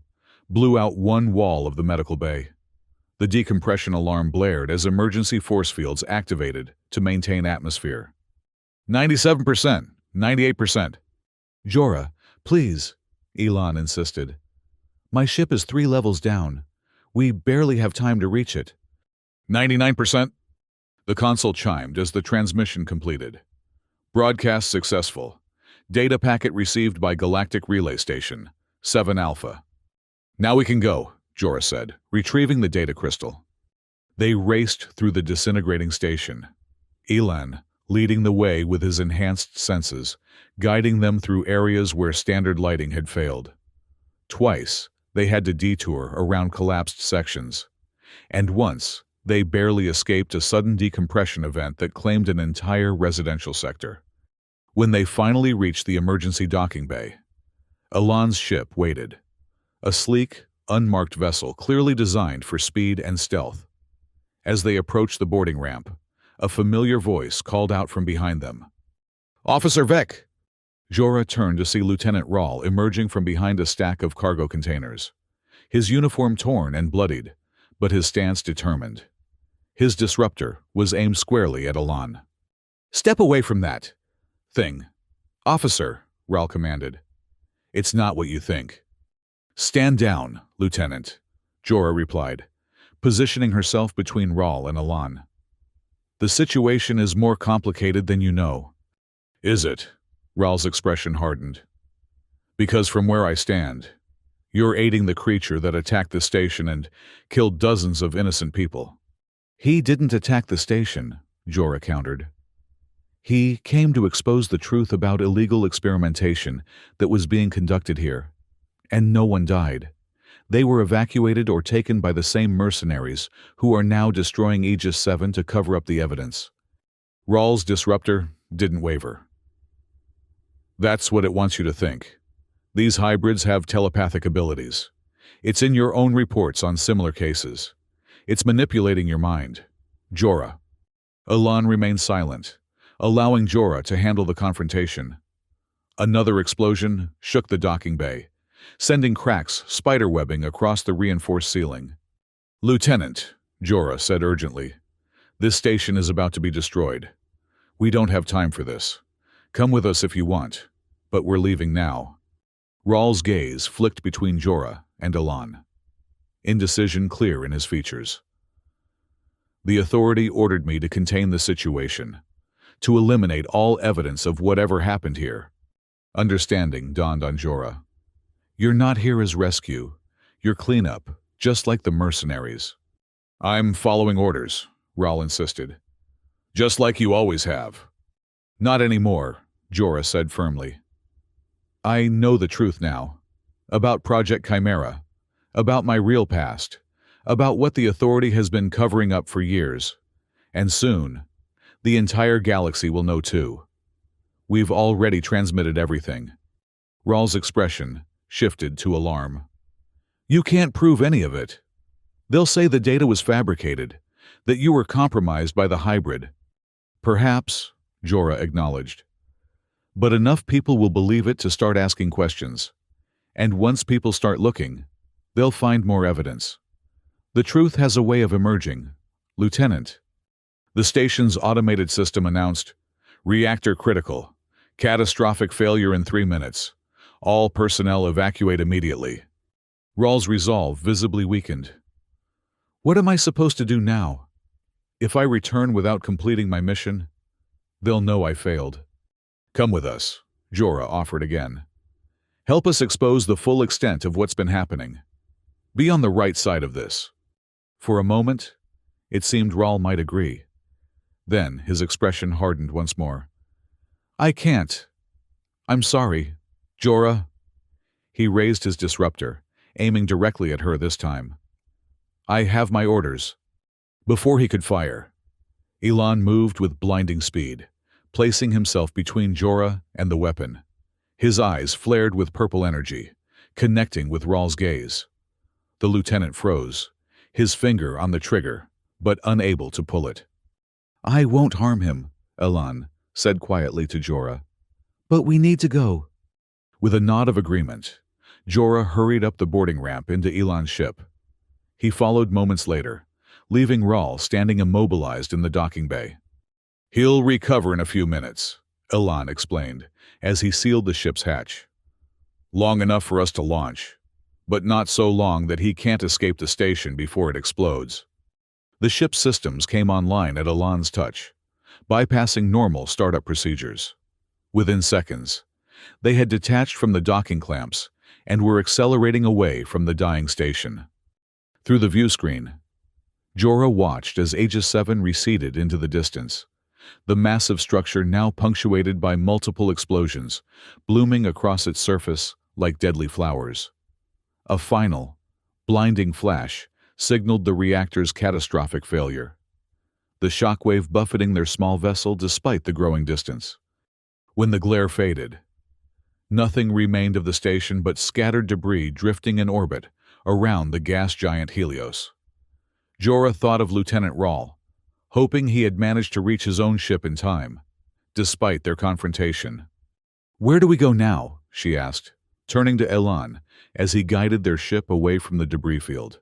Speaker 1: blew out one wall of the medical bay. The decompression alarm blared as emergency force fields activated to maintain atmosphere. 97%. 98%. "Jorah, please," Elan insisted. "My ship is 3 levels down. We barely have time to reach it." 99%. The console chimed as the transmission completed. "Broadcast successful. Data packet received by Galactic Relay Station, 7 Alpha." "Now we can go," Jorah said, retrieving the data crystal. They raced through the disintegrating station, Elan leading the way with his enhanced senses, guiding them through areas where standard lighting had failed. Twice, they had to detour around collapsed sections, and once, they barely escaped a sudden decompression event that claimed an entire residential sector. When they finally reached the emergency docking bay, Elan's ship waited. A sleek, unmarked vessel clearly designed for speed and stealth. As they approached the boarding ramp, a familiar voice called out from behind them. "Officer Vec!" Jorah turned to see Lieutenant Rahl emerging from behind a stack of cargo containers. His uniform torn and bloodied, but his stance determined. His disruptor was aimed squarely at Elan. "Step away from that thing, officer," Rahl commanded. "It's not what you think." "Stand down, Lieutenant," Jorah replied, positioning herself between Rahl and Elan. "The situation is more complicated than you know." "Is it?" Rahl's expression hardened. "Because from where I stand, you're aiding the creature that attacked the station and killed dozens of innocent people." "He didn't attack the station," Jorah countered. "He came to expose the truth about illegal experimentation that was being conducted here. And no one died. They were evacuated or taken by the same mercenaries who are now destroying Aegis 7 to cover up the evidence." Rahl's disruptor didn't waver. "That's what it wants you to think. These hybrids have telepathic abilities. It's in your own reports on similar cases. It's manipulating your mind." "Jorah." Elan remained silent, allowing Jorah to handle the confrontation. Another explosion shook the docking bay, sending cracks spiderwebbing across the reinforced ceiling. "Lieutenant," Jorah said urgently, "this station is about to be destroyed. We don't have time for this. Come with us if you want, but we're leaving now." Rahl's gaze flicked between Jorah and Elan, indecision clear in his features. "The authority ordered me to contain the situation, to eliminate all evidence of whatever happened here." Understanding dawned on Jorah. "You're not here as rescue. You're cleanup, just like the mercenaries." "I'm following orders," Rahl insisted. "Just like you always have." "Not anymore," Jorah said firmly. "I know the truth now. About Project Chimera. About my real past. About what the authority has been covering up for years. And soon, the entire galaxy will know too. We've already transmitted everything." Rahl's expression shifted to alarm. "You can't prove any of it. They'll say the data was fabricated, that you were compromised by the hybrid." "Perhaps," Jorah acknowledged. "But enough people will believe it to start asking questions. And once people start looking, they'll find more evidence. The truth has a way of emerging, Lieutenant." The station's automated system announced, "Reactor critical. Catastrophic failure in 3 minutes. All personnel evacuate immediately." Rahl's resolve visibly weakened. "What am I supposed to do now? If I return without completing my mission, they'll know I failed." "Come with us," Jorah offered again. "Help us expose the full extent of what's been happening. Be on the right side of this." For a moment, it seemed Rahl might agree. Then his expression hardened once more. "I can't. I'm sorry, Jorah." He raised his disruptor, aiming directly at her this time. "I have my orders." Before he could fire, Elan moved with blinding speed, placing himself between Jorah and the weapon. His eyes flared with purple energy, connecting with Rahl's gaze. The lieutenant froze, his finger on the trigger, but unable to pull it. "I won't harm him," Elan said quietly to Jorah. "But we need to go." With a nod of agreement, Jorah hurried up the boarding ramp into Elan's ship. He followed moments later, leaving Rahl standing immobilized in the docking bay. "He'll recover in a few minutes," Elan explained, as he sealed the ship's hatch. "Long enough for us to launch, but not so long that he can't escape the station before it explodes." The ship's systems came online at Elan's touch, bypassing normal startup procedures. Within seconds, they had detached from the docking clamps and were accelerating away from the dying station. Through the view screen, Jorah watched as Aegis 7 receded into the distance, the massive structure now punctuated by multiple explosions, blooming across its surface like deadly flowers. A final, blinding flash signaled the reactor's catastrophic failure, the shockwave buffeting their small vessel despite the growing distance. When the glare faded, Nothing remained of the station but scattered debris drifting in orbit around the gas giant Helios. Jorah thought of Lieutenant Rahl, hoping he had managed to reach his own ship in time, despite their confrontation. "Where do we go now?" she asked, turning to Elan as he guided their ship away from the debris field.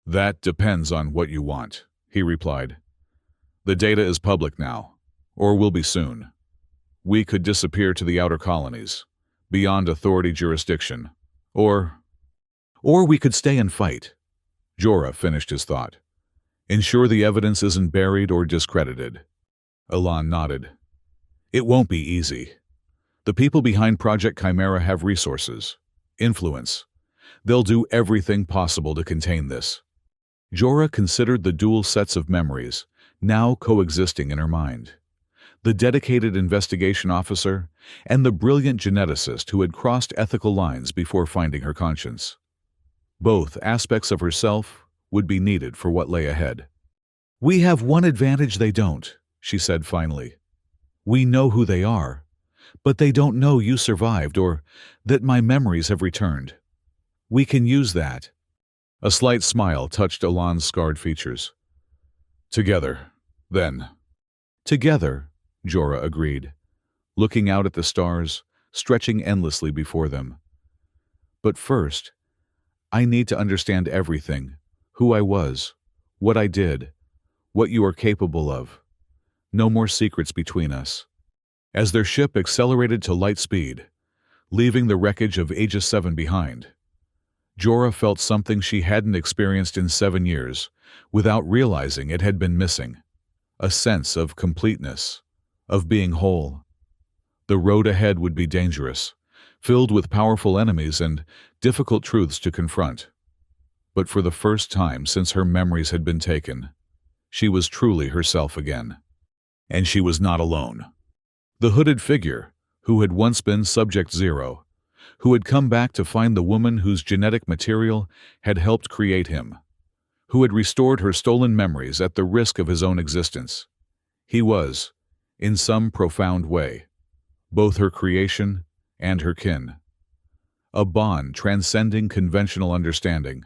Speaker 1: "That depends on what you want," he replied. "The data is public now, or will be soon. We could disappear to the outer colonies, beyond authority jurisdiction, or we could stay and fight." Jorah finished his thought. "Ensure the evidence isn't buried or discredited." Elan nodded. "It won't be easy. The people behind Project Chimera have resources, influence. They'll do everything possible to contain this." Jorah considered the dual sets of memories now coexisting in her mind. The dedicated investigation officer and the brilliant geneticist who had crossed ethical lines before finding her conscience. Both aspects of herself would be needed for what lay ahead. "We have one advantage they don't," she said finally. "We know who they are, but they don't know you survived or that my memories have returned. We can use that." A slight smile touched Elan's scarred features. "Together, then." "Together," Jorah agreed, looking out at the stars, stretching endlessly before them. "But first, I need to understand everything, who I was, what I did, what you are capable of. No more secrets between us." As their ship accelerated to light speed, leaving the wreckage of Aegis 7 behind, Jorah felt something she hadn't experienced in 7 years, without realizing it had been missing. A sense of completeness, of being whole. The road ahead would be dangerous, filled with powerful enemies and difficult truths to confront. But for the first time since her memories had been taken, she was truly herself again. And she was not alone. The hooded figure, who had once been Subject Zero, who had come back to find the woman whose genetic material had helped create him, who had restored her stolen memories at the risk of his own existence. He was, in some profound way, both her creation and her kin. A bond transcending conventional understanding,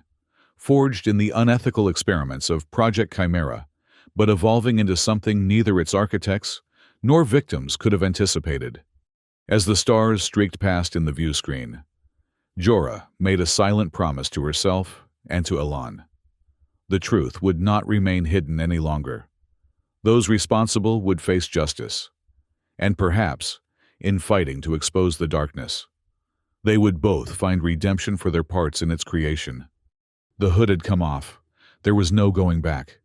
Speaker 1: forged in the unethical experiments of Project Chimera, but evolving into something neither its architects nor victims could have anticipated. As the stars streaked past in the view screen, Jorah made a silent promise to herself and to Elan. The truth would not remain hidden any longer. Those responsible would face justice, and perhaps, in fighting to expose the darkness, they would both find redemption for their parts in its creation. The hood had come off. There was no going back.